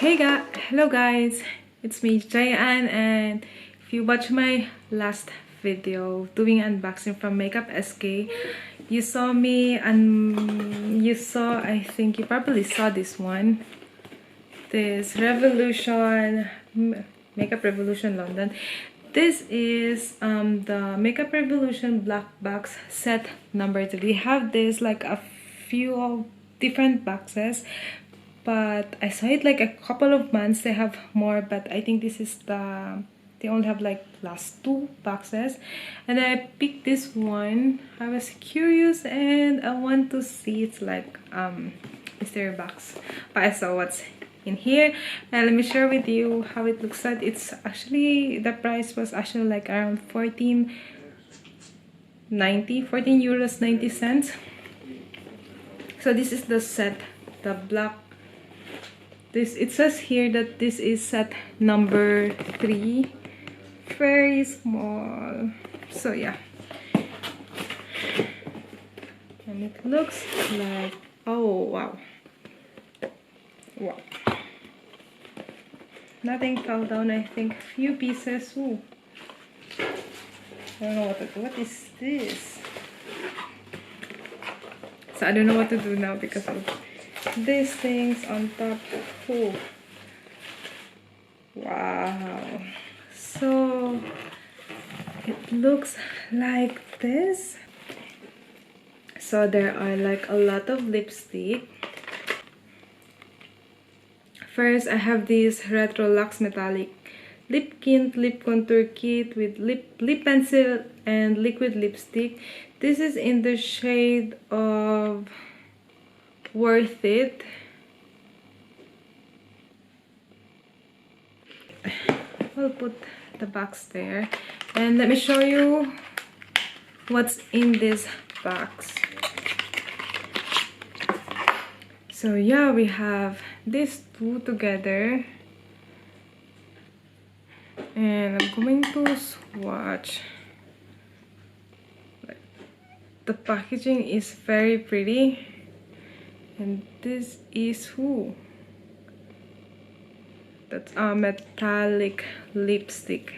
Hello guys, it's me Jhay Anne, and if you watch my last video doing unboxing from Makeup.sk, you saw me and I think you probably saw this one, this Revolution Makeup Revolution London. This is the Makeup Revolution black box set number 2. They have this like a few different boxes, but I saw it like a couple of months. They have more, but I think this is they only have like last 2 boxes, and I picked this one. I was curious and I want to see it's like mystery box, but I saw what's in here, and let me share with you how it looks like. It's actually, the price was actually like around 14 euros 90 cents. So this is the set, the black. It says here that this is set number 3, very small. So yeah, and it looks like, oh wow, nothing fell down. I think few pieces. Ooh, I don't know what to do. What is this? So I don't know what to do now because of these things on top. Oh wow, so it looks like this. So there are like a lot of lipstick. First, I have this Retro Luxe Metallic Lip Tint Lip Contour Kit with lip pencil and liquid lipstick. This is in the shade of Worth It. I'll put the box there, and let me show you what's in this box. So yeah, we have these 2 together, and I'm going to swatch. The packaging is very pretty, and this is that's a metallic lipstick.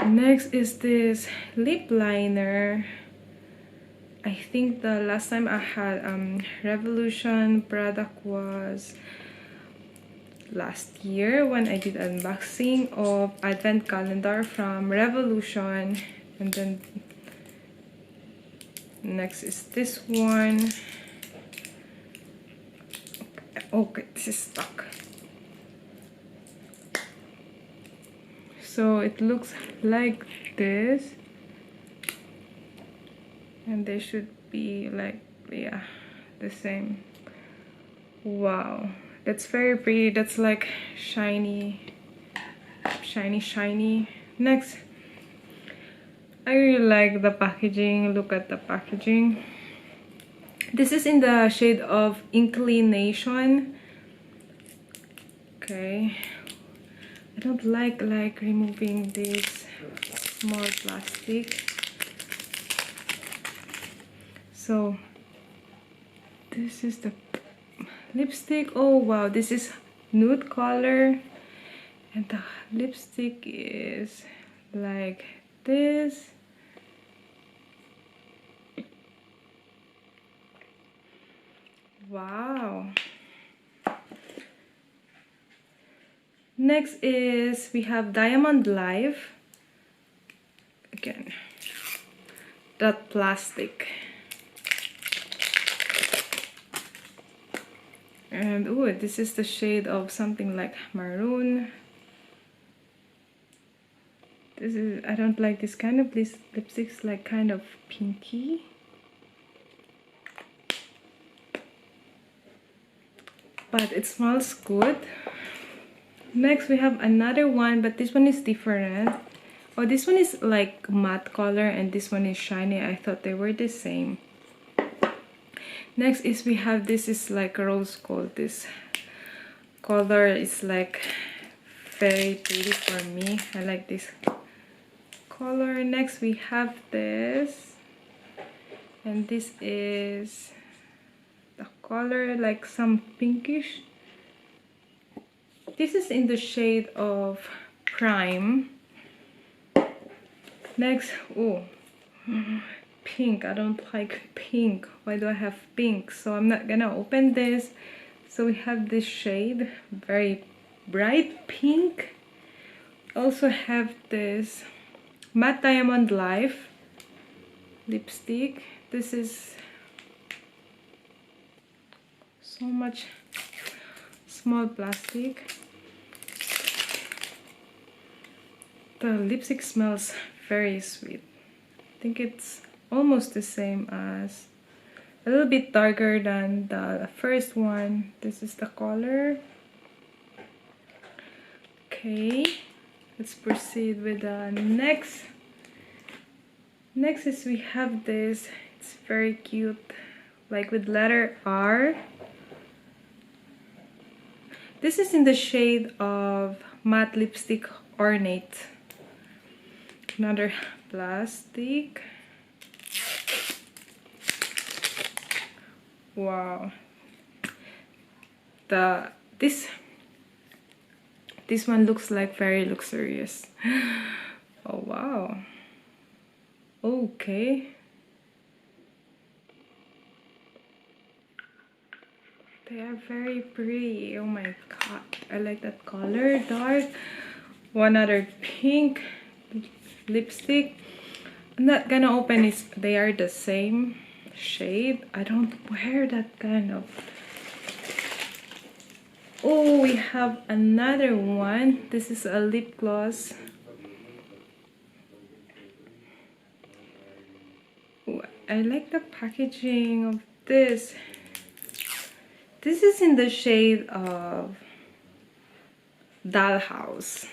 Next is this lip liner. I think the last time I had Revolution product was last year when I did unboxing of advent calendar from Revolution. And then next is this one. Okay, this is stuck. So it looks like this, and they should be like, yeah, the same. Wow, that's very pretty. That's like shiny. Next, I really like the packaging. Look at the packaging. This is in the shade of Inclination. Okay, I don't like removing this small plastic. So this is the lipstick. Oh wow, this is nude color, and the lipstick is like this. Wow. Next is we have Diamond Life. Again, that plastic. And oh, this is the shade of something like maroon. This is, I don't like this kind of lipsticks, like kind of pinky. But it smells good. Next we have another one, but this one is different. Oh, this one is like matte color and this one is shiny. I thought they were the same. Next is we have, this is like rose gold. This color is like very pretty for me. I like this color. Next we have this, and this is the color, like some pinkish. This is in the shade of Prime. Next, oh, pink. I don't like pink. Why do I have pink? So I'm not gonna open this. So we have this shade, very bright pink. Also have this Matte Diamond Life lipstick. This is so much small plastic. The lipstick smells very sweet. I think it's almost the same as, a little bit darker than the first one. This is the color. Okay, let's proceed with the next. Next is we have this. It's very cute, like with letter R. This is in the shade of Matte Lipstick Ornate. Another plastic. Wow. This one looks like very luxurious. Oh wow. Okay. They are very pretty. Oh my god. I like that color. Dark. One other pink lipstick. I'm not gonna open it. They are the same shade. I don't wear that kind of. Oh, we have another one. This is a lip gloss. Ooh, I like the packaging of this. This is in the shade of Dollhouse.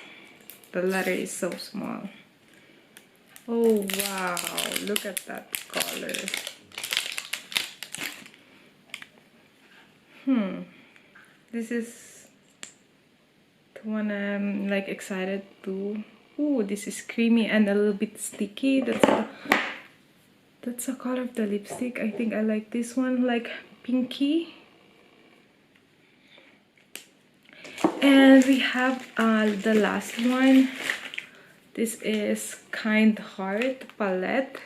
The letter is so small. Oh wow, look at that color. This is the one I'm like excited to. Ooh, this is creamy and a little bit sticky. That's the color of the lipstick. I think I like this one, like pinky. And we have the last one. This is Kind Heart palette.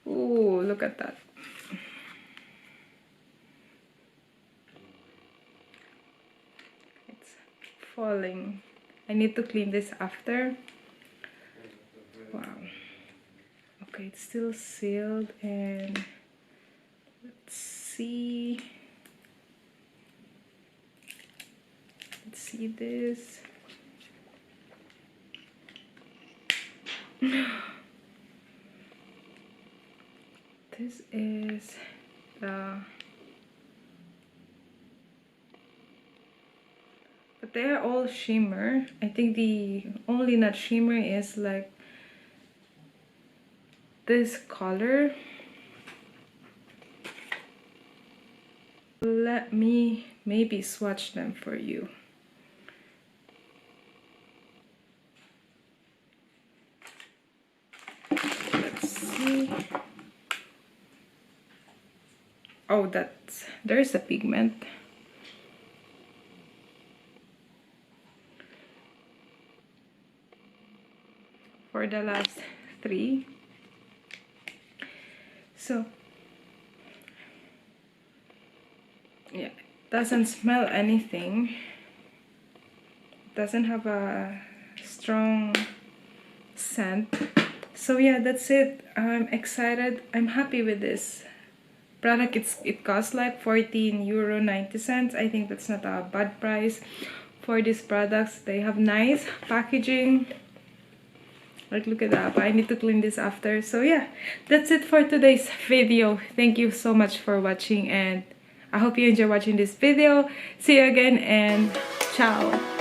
Ooh, look at that. It's falling. I need to clean this after. Wow. Okay, it's still sealed, and let's see. Let's see this. This is the, but they are all shimmer. I think the only not shimmer is like this color. Let me maybe swatch them for you. Let's see. Oh, there's a pigment. For the last three. So yeah, doesn't smell anything. Doesn't have a strong scent. So yeah, that's it. I'm excited. I'm happy with this product. It costs like €14.90. I think that's not a bad price for these products. They have nice packaging. Like, look at that. I need to clean this after. So yeah, that's it for today's video. Thank you so much for watching, and I hope you enjoy watching this video. See you again, and ciao.